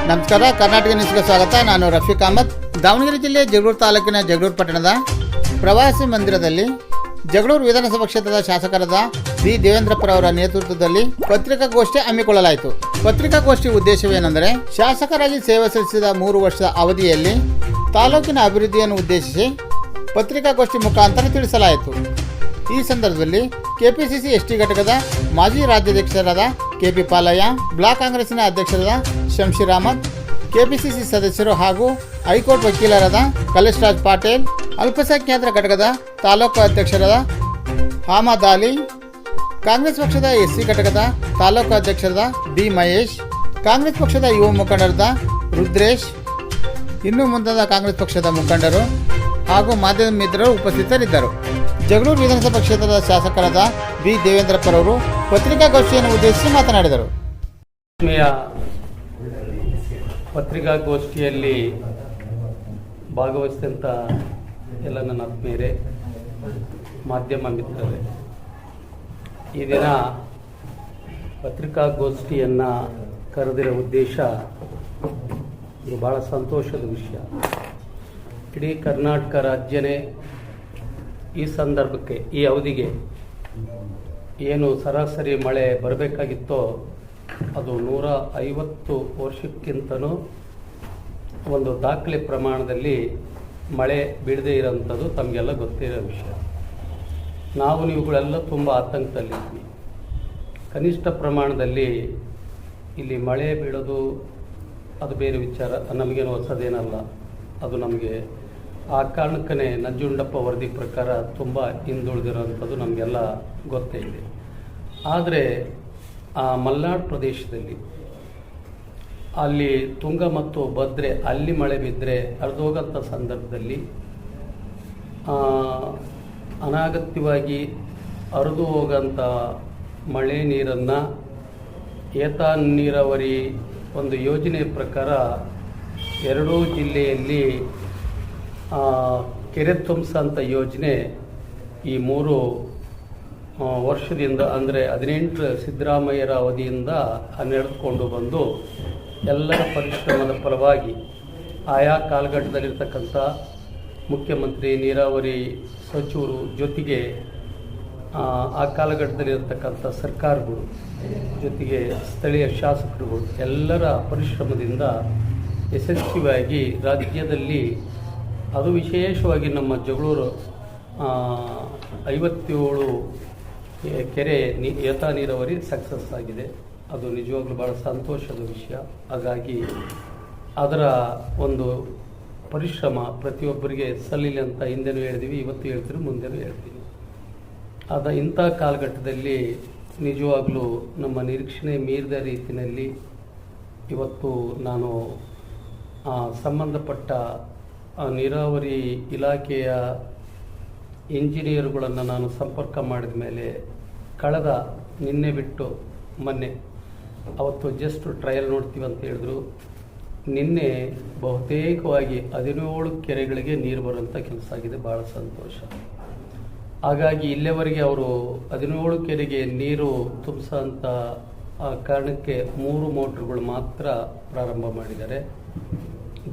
ನಮಸ್ಕಾರ, ಕರ್ನಾಟಕ ನ್ಯೂಸ್ಗೆ ಸ್ವಾಗತ. ನಾನು ರಫೀಕ್ ಅಹಮದ್. ದಾವಣಗೆರೆ ಜಿಲ್ಲೆ ಜಗಳೂರು ತಾಲೂಕಿನ ಜಗಳೂರು ಪಟ್ಟಣದ ಪ್ರವಾಸಿ ಮಂದಿರದಲ್ಲಿ ಜಗಳೂರು ವಿಧಾನಸಭಾ ಕ್ಷೇತ್ರದ ಶಾಸಕರಾದ ಬಿ ದೇವೇಂದ್ರಪ್ಪರವರ ನೇತೃತ್ವದಲ್ಲಿ ಪತ್ರಿಕಾಗೋಷ್ಠಿ ಹಮ್ಮಿಕೊಳ್ಳಲಾಯಿತು. ಪತ್ರಿಕಾಗೋಷ್ಠಿ ಉದ್ದೇಶವೇನೆಂದರೆ, ಶಾಸಕರಾಗಿ ಸೇವೆ ಸಲ್ಲಿಸಿದ 3 ವರ್ಷದ ಅವಧಿಯಲ್ಲಿ ತಾಲೂಕಿನ ಅಭಿವೃದ್ಧಿಯನ್ನು ಉದ್ದೇಶಿಸಿ ಪತ್ರಿಕಾಗೋಷ್ಠಿ ಮುಖಾಂತರ ತಿಳಿಸಲಾಯಿತು. ಈ ಸಂದರ್ಭದಲ್ಲಿ ಕೆಪಿಸಿಸಿ ಎಸ್ಟಿ ಘಟಕದ ಮಾಜಿ ರಾಜ್ಯಾಧ್ಯಕ್ಷರಾದ ಕೆಪಿ ಪಾಲಯ್ಯ, ಬ್ಲಾಕ್ ಕಾಂಗ್ರೆಸ್ನ ಅಧ್ಯಕ್ಷರಾದ ಶಂಶೀರ್ ಅಹಮದ್, ಕೆಪಿಸಿಸಿ ಸದಸ್ಯರು ಹಾಗೂ ಹೈಕೋರ್ಟ್ ವಕೀಲರಾದ ಕಲೇಶ್ ರಾಜ್ ಪಾಟೀಲ್, ಅಲ್ಪಸಂಖ್ಯಾತರ ಘಟಕದ ತಾಲೂಕು ಅಧ್ಯಕ್ಷರಾದ ಅಹಮದ್ ಅಲಿ, ಕಾಂಗ್ರೆಸ್ ಪಕ್ಷದ ಎಸ್ಸಿ ಘಟಕದ ತಾಲೂಕು ಅಧ್ಯಕ್ಷರಾದ ಬಿ ಮಹೇಶ್, ಕಾಂಗ್ರೆಸ್ ಪಕ್ಷದ ಯುವ ಮುಖಂಡರಾದ ರುದ್ರೇಶ್, ಇನ್ನೂ ಮುಂತಾದ ಕಾಂಗ್ರೆಸ್ ಪಕ್ಷದ ಮುಖಂಡರು ಹಾಗೂ ಮಾಧ್ಯಮ ಮಿತ್ರರು ಉಪಸ್ಥಿತರಿದ್ದರು. ಜಗಳೂರು ವಿಧಾನಸಭಾ ಕ್ಷೇತ್ರದ ಶಾಸಕರಾದ ಬಿ ದೇವೇಂದ್ರಪ್ಪರವರು ಪತ್ರಿಕಾಗೋಷ್ಠಿಯನ್ನು ಉದ್ದೇಶಿಸಿ ಮಾತನಾಡಿದರು. ಪತ್ರಿಕಾಗೋಷ್ಠಿಯಲ್ಲಿ ಭಾಗವಹಿಸಿದಂಥ ಎಲ್ಲ ನನ್ನ ಆತ್ಮೀಯರೇ, ಮಾಧ್ಯಮ ಮಿತ್ರರೇ, ಈ ದಿನ ಪತ್ರಿಕಾಗೋಷ್ಠಿಯನ್ನು ಕರೆದಿರೋ ಉದ್ದೇಶ ಇದು ಭಾಳ ಸಂತೋಷದ ವಿಷಯ. ಇಡೀ ಕರ್ನಾಟಕ ರಾಜ್ಯನೇ ಈ ಸಂದರ್ಭಕ್ಕೆ, ಈ ಅವಧಿಗೆ ಏನು ಸರಾಸರಿ ಮಳೆ ಬರಬೇಕಾಗಿತ್ತೋ ಅದು 150 ವರ್ಷಕ್ಕಿಂತನೂ ಒಂದು ದಾಖಲೆ ಪ್ರಮಾಣದಲ್ಲಿ ಮಳೆ ಬೀಳದೇ ಇರೋಂಥದ್ದು ತಮಗೆಲ್ಲ ಗೊತ್ತಿರೋ ವಿಷಯ. ನಾವು ನೀವುಗಳೆಲ್ಲ ತುಂಬ ಆತಂಕದಲ್ಲಿದ್ವಿ. ಕನಿಷ್ಠ ಪ್ರಮಾಣದಲ್ಲಿ ಇಲ್ಲಿ ಮಳೆ ಬೀಳೋದು ಅದು ಬೇರೆ ವಿಚಾರ, ನಮಗೇನು ಹೊಸದೇನಲ್ಲ. ಅದು ನಮಗೆ ಆ ಕಾರಣಕ್ಕೇ ನಂಜುಂಡಪ್ಪ ವರದಿ ಪ್ರಕಾರ ತುಂಬ ಹಿಂದುಳಿದಿರೋಂಥದ್ದು ನಮಗೆಲ್ಲ ಗೊತ್ತೇ ಇದೆ. ಆದರೆ ಆ ಮಲೆನಾಡು ಪ್ರದೇಶದಲ್ಲಿ ಅಲ್ಲಿ ತುಂಗ ಮತ್ತು ಭದ್ರೆ ಅಲ್ಲಿ ಮಳೆ ಬಿದ್ದರೆ ಹರಿದೋಗಂಥ ಸಂದರ್ಭದಲ್ಲಿ ಅನಾಗತ್ಯವಾಗಿ ಹರಿದು ಹೋಗೋಂಥ ಮಳೆ ನೀರನ್ನು ಏತ ನೀರಾವರಿ ಒಂದು ಯೋಜನೆ ಪ್ರಕಾರ ಎರಡೂ ಜಿಲ್ಲೆಯಲ್ಲಿ ಕೆರೆ ತುಂಬಿಸೋಂಥ ಯೋಜನೆ ಈ 3 ವರ್ಷದಿಂದ, ಅಂದರೆ 18 ಸಿದ್ದರಾಮಯ್ಯರ ಅವಧಿಯಿಂದ ನಡೆದುಕೊಂಡು ಬಂದು ಎಲ್ಲರ ಪರಿಶ್ರಮದ ಫಲವಾಗಿ ಆಯಾ ಕಾಲಘಟ್ಟದಲ್ಲಿರ್ತಕ್ಕಂಥ ಮುಖ್ಯಮಂತ್ರಿ, ನೀರಾವರಿ ಸಚಿವರು ಜೊತೆಗೆ ಆ ಕಾಲಘಟ್ಟದಲ್ಲಿರ್ತಕ್ಕಂಥ ಸರ್ಕಾರಗಳು ಜೊತೆಗೆ ಸ್ಥಳೀಯ ಶಾಸಕರುಗಳು ಎಲ್ಲರ ಪರಿಶ್ರಮದಿಂದ ಯಶಸ್ವಿಯಾಗಿ ರಾಜ್ಯದಲ್ಲಿ, ಅದು ವಿಶೇಷವಾಗಿ ನಮ್ಮ ಜಗಳೂರು 57 ಕೆರೆ ಏತ ನೀರಾವರಿ ಸಕ್ಸಸ್ ಆಗಿದೆ. ಅದು ನಿಜವಾಗ್ಲೂ ಭಾಳ ಸಂತೋಷದ ವಿಷಯ. ಹಾಗಾಗಿ ಅದರ ಒಂದು ಪರಿಶ್ರಮ ಪ್ರತಿಯೊಬ್ಬರಿಗೆ ಸಲ್ಲಿಲ್ಲ ಅಂತ ಹಿಂದೆನೂ ಹೇಳಿದ್ದೀವಿ, ಇವತ್ತು ಹೇಳ್ತೀವಿ, ಮುಂದೆನೂ ಹೇಳ್ತೀವಿ. ಇಂಥ ಕಾಲಘಟ್ಟದಲ್ಲಿ ನಿಜವಾಗ್ಲೂ ನಮ್ಮ ನಿರೀಕ್ಷಣೆ ಮೀರಿದ ರೀತಿಯಲ್ಲಿ ಇವತ್ತು ನಾನು ಸಂಬಂಧಪಟ್ಟ ನೀರಾವರಿ ಇಲಾಖೆಯ ಇಂಜಿನಿಯರ್ಗಳನ್ನು ನಾನು ಸಂಪರ್ಕ ಮಾಡಿದ ಮೇಲೆ, ಕಳೆದ ನಿನ್ನೆ ಬಿಟ್ಟು ಮೊನ್ನೆ, ಅವತ್ತು ಜಸ್ಟ್ ಟ್ರಯಲ್ ನೋಡ್ತೀವಿ ಅಂತ ಹೇಳಿದ್ರು. ನಿನ್ನೆ ಬಹುತೇಕವಾಗಿ 17 ಕೆರೆಗಳಿಗೆ ನೀರು ಬರುವಂಥ ಕೆಲಸ ಆಗಿದೆ. ಭಾಳ ಸಂತೋಷ. ಹಾಗಾಗಿ ಇಲ್ಲಿಯವರೆಗೆ ಅವರು 17 ಕೆರೆಗೆ ನೀರು ತುಂಬಿಸೋಂಥ ಕಾರಣಕ್ಕೆ 3 ಮೋಟ್ರುಗಳು ಮಾತ್ರ ಪ್ರಾರಂಭ ಮಾಡಿದ್ದಾರೆ.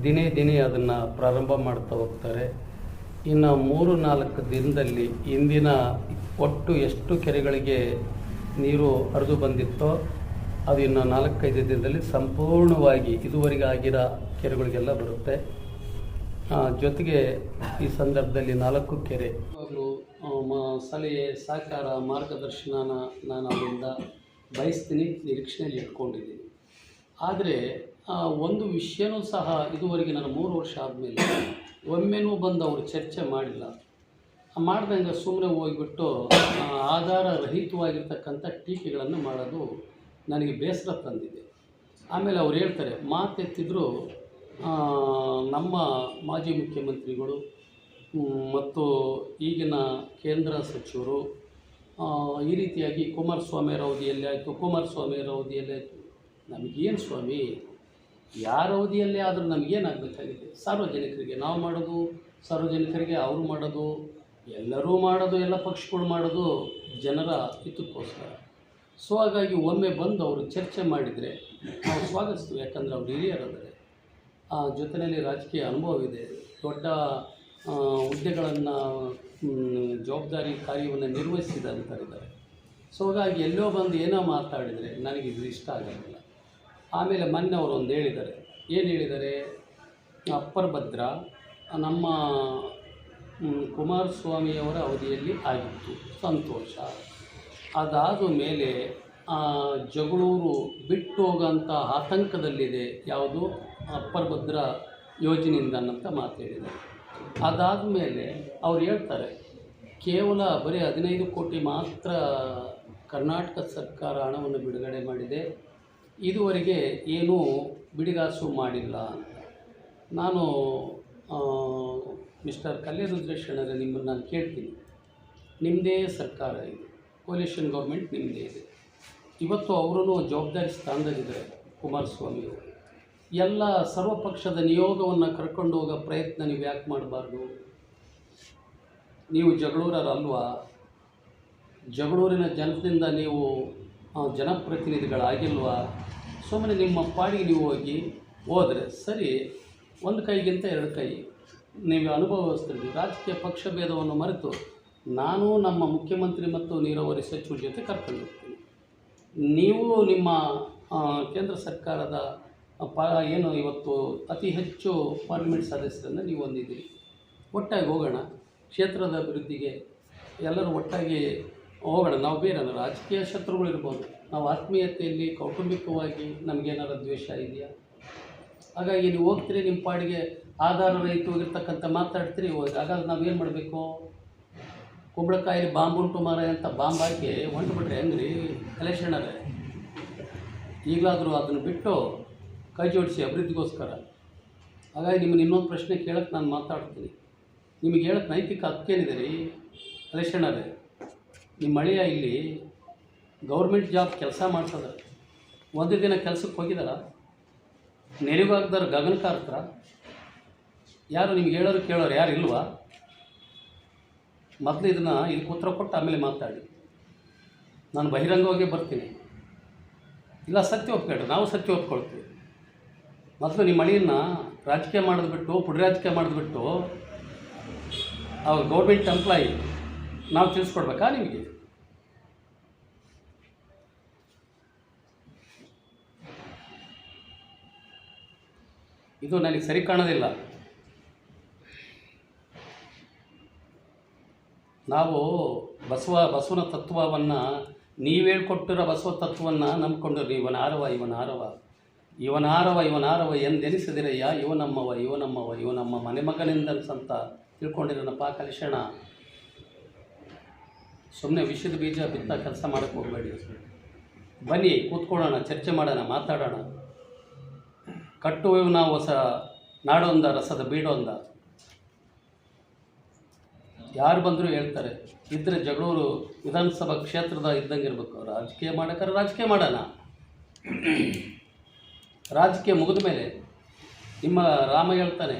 ದಿನೇ ದಿನೇ ಅದನ್ನು ಪ್ರಾರಂಭ ಮಾಡ್ತಾ ಹೋಗ್ತಾರೆ. ಇನ್ನು 3-4 ದಿನದಲ್ಲಿ ಇಂದಿನ ಒಟ್ಟು ಎಷ್ಟು ಕೆರೆಗಳಿಗೆ ನೀರು ಹರಿದು ಬಂದಿತ್ತೋ ಅದು ಇನ್ನು 4-5 ದಿನದಲ್ಲಿ ಸಂಪೂರ್ಣವಾಗಿ ಇದುವರೆಗೆ ಆಗಿರೋ ಕೆರೆಗಳಿಗೆಲ್ಲ ಬರುತ್ತೆ. ಜೊತೆಗೆ ಈ ಸಂದರ್ಭದಲ್ಲಿ 4 ಕೆರೆ ಸಲಹೆ, ಸಹಕಾರ, ಮಾರ್ಗದರ್ಶನ ನಾನು ಅಲ್ಲಿಂದ ಬಯಸ್ತೀನಿ, ನಿರೀಕ್ಷಣೆಯಲ್ಲಿ ಇಟ್ಕೊಂಡಿದ್ದೀನಿ. ಆದರೆ ಒಂದು ವಿಷಯನೂ ಸಹ ಇದುವರೆಗೆ ನಾನು 3 ವರ್ಷ ಆದಮೇಲೆ ಒಮ್ಮೆನೂ ಬಂದು ಅವರು ಚರ್ಚೆ ಮಾಡಿಲ್ಲ. ಮಾಡ್ದಂಗೆ ಸುಮ್ಮನೆ ಹೋಗಿಬಿಟ್ಟು ಆಧಾರ ರಹಿತವಾಗಿರ್ತಕ್ಕಂಥ ಟೀಕೆಗಳನ್ನು ಮಾಡೋದು ನನಗೆ ಬೇಸರ ತಂದಿದೆ. ಆಮೇಲೆ ಅವ್ರು ಹೇಳ್ತಾರೆ, ಮಾತೆತ್ತಿದ್ರು ನಮ್ಮ ಮಾಜಿ ಮುಖ್ಯಮಂತ್ರಿಗಳು ಮತ್ತು ಈಗಿನ ಕೇಂದ್ರ ಸಚಿವರು ಈ ರೀತಿಯಾಗಿ ಕುಮಾರಸ್ವಾಮಿಯವರ ಅವಧಿಯಲ್ಲಿ ಆಯಿತು, ಕುಮಾರಸ್ವಾಮಿಯವರ ಅವಧಿಯಲ್ಲಿ ಆಯಿತು. ನಮಗೇನು ಸ್ವಾಮಿ, ಯಾರ ಅವಧಿಯಲ್ಲೇ ಆದರೂ ನಮಗೇನಾಗಬೇಕಾಗಿದೆ? ಸಾರ್ವಜನಿಕರಿಗೆ ನಾವು ಮಾಡೋದು, ಸಾರ್ವಜನಿಕರಿಗೆ ಅವರು ಮಾಡೋದು, ಎಲ್ಲರೂ ಮಾಡೋದು, ಎಲ್ಲ ಪಕ್ಷಗಳು ಮಾಡೋದು ಜನರ ಹಿತಕ್ಕೋಸ್ಕರ. ಸೊ ಹಾಗಾಗಿ ಒಮ್ಮೆ ಬಂದು ಅವರು ಚರ್ಚೆ ಮಾಡಿದರೆ ನಾವು ಸ್ವಾಗತಿಸ್ತೀವಿ. ಯಾಕಂದರೆ ಅವರು ಹಿರಿಯರಾದರೆ, ಆ ಜೊತೆಯಲ್ಲಿ ರಾಜಕೀಯ ಅನುಭವವಿದೆ, ದೊಡ್ಡ ಹುದ್ದೆಗಳನ್ನು ಜವಾಬ್ದಾರಿ ಕಾರ್ಯವನ್ನು ನಿರ್ವಹಿಸಿದಂಥರಿದ್ದಾರೆ. ಸೊ ಹಾಗಾಗಿ ಎಲ್ಲೋ ಬಂದು ಏನೋ ಮಾತಾಡಿದರೆ ನನಗಿದು ಇಷ್ಟ ಆಗೋದಿಲ್ಲ. ಆಮೇಲೆ ಮೊನ್ನೆ ಅವರು ಒಂದು ಹೇಳಿದ್ದಾರೆ. ಏನು ಹೇಳಿದ್ದಾರೆ? ಅಪ್ಪರ್ ಭದ್ರಾ ನಮ್ಮ ಕುಮಾರಸ್ವಾಮಿಯವರ ಅವಧಿಯಲ್ಲಿ ಆಗಿತ್ತು, ಸಂತೋಷ. ಅದಾದ ಮೇಲೆ ಜಗಳೂರು ಬಿಟ್ಟು ಹೋಗೋಂಥ ಆತಂಕದಲ್ಲಿದೆ, ಯಾವುದು ಅಪ್ಪರ್ ಭದ್ರಾ ಯೋಜನೆಯಿಂದ ಅಂತ ಮಾತು ಹೇಳಿದ್ದಾರೆ. ಅದಾದ ಮೇಲೆ ಅವ್ರು ಹೇಳ್ತಾರೆ, ಕೇವಲ ಬರೀ 15 ಕೋಟಿ ಮಾತ್ರ ಕರ್ನಾಟಕ ಸರ್ಕಾರ ಹಣವನ್ನು ಬಿಡುಗಡೆ ಮಾಡಿದೆ, ಇದುವರೆಗೆ ಏನೂ ಬಿಡಿಗಾಸು ಮಾಡಿಲ್ಲ ಅಂತ. ನಾನು ಮಿಸ್ಟರ್ ಕಲ್ಲೇರುದ್ರೇಶಣ್ಣರೇ, ನಿಮ್ಮನ್ನು ನಾನು ಕೇಳ್ತೀನಿ, ನಿಮ್ಮದೇ ಸರ್ಕಾರ ಇದೆ, ಕೋಲಿಷನ್ ಗೌರ್ಮೆಂಟ್ ನಿಮ್ಮದೇ ಇದೆ. ಇವತ್ತು ಅವರೂ ಜವಾಬ್ದಾರಿ ಸ್ಥಾನದಲ್ಲಿದ್ದಾರೆ ಕುಮಾರಸ್ವಾಮಿಯವರು. ಎಲ್ಲ ಸರ್ವಪಕ್ಷದ ನಿಯೋಗವನ್ನು ಕರ್ಕೊಂಡು ಹೋಗೋ ಪ್ರಯತ್ನ ನೀವು ಯಾಕೆ ಮಾಡಬಾರ್ದು? ನೀವು ಜಗಳೂರಲ್ವಾ? ಜಗಳೂರಿನ ಜನತೆಯಿಂದ ನೀವು ಜನಪ್ರತಿನಿಧಿಗಳಾಗಿಲ್ವಾ? ಸುಮ್ಮನೆ ನಿಮ್ಮ ಪಾಡಿಗೆ ನೀವು ಹೋದರೆ ಸರಿ. ಒಂದು ಕೈಗಿಂತ ಎರಡು ಕೈ ನೀವು ಅನುಭವಿಸ್ತೀರಿ. ರಾಜಕೀಯ ಪಕ್ಷ ಭೇದವನ್ನು ಮರೆತು ನಾನು ನಮ್ಮ ಮುಖ್ಯಮಂತ್ರಿ ಮತ್ತು ನೀರಾವರಿ ಸಚಿವರ ಜೊತೆ ಕರ್ಕೊಂಡು ಹೋಗ್ತೀನಿ. ನೀವು ನಿಮ್ಮ ಕೇಂದ್ರ ಸರ್ಕಾರದ ಏನು ಇವತ್ತು ಅತಿ ಹೆಚ್ಚು ಪಾರ್ಲಿಮೆಂಟ್ ಸದಸ್ಯರನ್ನು ನೀವು ಹೊಂದಿದ್ದೀರಿ. ಒಟ್ಟಾಗಿ ಹೋಗೋಣ, ಕ್ಷೇತ್ರದ ಅಭಿವೃದ್ಧಿಗೆ ಎಲ್ಲರೂ ಒಟ್ಟಾಗಿ ಹೋಗೋಣ. ನಾವು ಬೇರೆ ರಾಜಕೀಯ ಶತ್ರುಗಳಿರ್ಬೋದು, ನಾವು ಆತ್ಮೀಯತೆಯಲ್ಲಿ ಕೌಟುಂಬಿಕವಾಗಿ ನಮಗೇನಾರ ದ್ವೇಷ ಇದೆಯಾ? ಹಾಗಾಗಿ ನೀವು ಹೋಗ್ತೀರಿ ನಿಮ್ಮ ಪಾಡಿಗೆ, ಆಧಾರ ರಹಿತ ಹೋಗಿರ್ತಕ್ಕಂಥ ಮಾತಾಡ್ತೀರಿ. ಹಾಗಾದ್ರೆ ನಾವೇನು ಮಾಡಬೇಕು? ಕುಂಬಳಕಾಯಲ್ಲಿ ಬಾಂಬ್ ಉಂಟು ಮಾರ ಅಂತ ಬಾಂಬ್ ಹಾಕಿ ಹೊಂಟುಬಿಟ್ರೆ ಹೆಂಗ್ರಿ ಎಲೆಕ್ಷನರೇ? ಈಗಲಾದರೂ ಅದನ್ನು ಬಿಟ್ಟು ಕೈ ಜೋಡಿಸಿ ಅಭಿವೃದ್ಧಿಗೋಸ್ಕರ. ಹಾಗಾಗಿ ನಿಮ್ಮನ್ನು ಇನ್ನೊಂದು ಪ್ರಶ್ನೆ ಕೇಳೋಕ್ಕೆ ನಾನು ಮಾತಾಡ್ತೀನಿ. ನಿಮಗೆ ಹೇಳೋಕ್ಕೆ ನೈತಿಕ ಹಕ್ಕೇನಿದೆ ರೀ ಎಲೆಕ್ಷನರೇ? ನಿಮ್ಮ ಅಳಿಯ ಇಲ್ಲಿ ಗೌರ್ಮೆಂಟ್ ಜಾಬ್ ಕೆಲಸ ಮಾಡ್ತದ, ಒಂದು ದಿನ ಕೆಲಸಕ್ಕೆ ಹೋಗಿದಾರ? ನೆರವಾಗ್ದಾರ ಗಗನಕಾರ್ತರ ಯಾರು? ನಿಮ್ಗೆ ಹೇಳೋರು ಕೇಳೋರು ಯಾರು ಇಲ್ವಾ? ಮೊದಲು ಇದಕ್ಕೆ ಉತ್ತರ ಕೊಟ್ಟು ಆಮೇಲೆ ಮಾತಾಡಿ. ನಾನು ಬಹಿರಂಗವಾಗಿ ಬರ್ತೀನಿ. ಇಲ್ಲ ಸತ್ಯ ಒಪ್ಕೊಳ್ರಿ, ನಾವು ಸತ್ಯ ಒಪ್ಕೊಳ್ತೀವಿ. ಮೊದಲು ನಿಮ್ಮ ಮಳೆಯನ್ನು ರಾಜಕೀಯ ಮಾಡೋದು ಬಿಟ್ಟು, ಪುಡಿ ರಾಜಕೀಯ ಮಾಡೋದು ಬಿಟ್ಟು, ಅವ್ರು ಗೌರ್ಮೆಂಟ್ ಎಂಪ್ಲಾಯಿ ನಾವು ತಿಳಿಸ್ಕೊಡ್ಬೇಕಾ ನಿಮಗೆ? ಇದು ನನಗೆ ಸರಿ ಕಾಣೋದಿಲ್ಲ. ನಾವು ಬಸವನ ತತ್ವವನ್ನು, ನೀವು ಹೇಳ್ಕೊಟ್ಟಿರೋ ಬಸವ ತತ್ವವನ್ನು ನಂಬ್ಕೊಂಡ್ರಿ. ಇವನಾರವ ಎಂದೆನಿಸಿದಿರಯ್ಯ, ಇವ ನಮ್ಮ ಮನೆ ಮಗನಿಂದನ್ಸಂತ ತಿಳ್ಕೊಂಡಿರೋನಪ್ಪ ಕಲಿಸೋಣ. ಸುಮ್ಮನೆ ವಿಷದ ಬೀಜ ಬಿತ್ತ ಕೆಲಸ ಮಾಡೋಕ್ಕೆ ಹೋಗಬೇಡಿ. ಬನ್ನಿ ಕೂತ್ಕೊಳ್ಳೋಣ, ಚರ್ಚೆ ಮಾಡೋಣ, ಮಾತಾಡೋಣ. ಕಟ್ಟುವೆವು ನಾವು ಹೊಸ ನಾಡೊಂದ ರಸದ ಬೀಡೊಂದ. ಯಾರು ಬಂದರೂ ಹೇಳ್ತಾರೆ, ಇದ್ದರೆ ಜಗಳೂರು ವಿಧಾನಸಭಾ ಕ್ಷೇತ್ರದ ಇದ್ದಂಗೆ ಇರಬೇಕು. ರಾಜಕೀಯ ಮಾಡೋಕ್ಕಾರೆ ರಾಜಕೀಯ ಮಾಡೋಣ. ರಾಜಕೀಯ ಮುಗಿದ ಮೇಲೆ ನಿಮ್ಮ ರಾಮ ಹೇಳ್ತಾನೆ,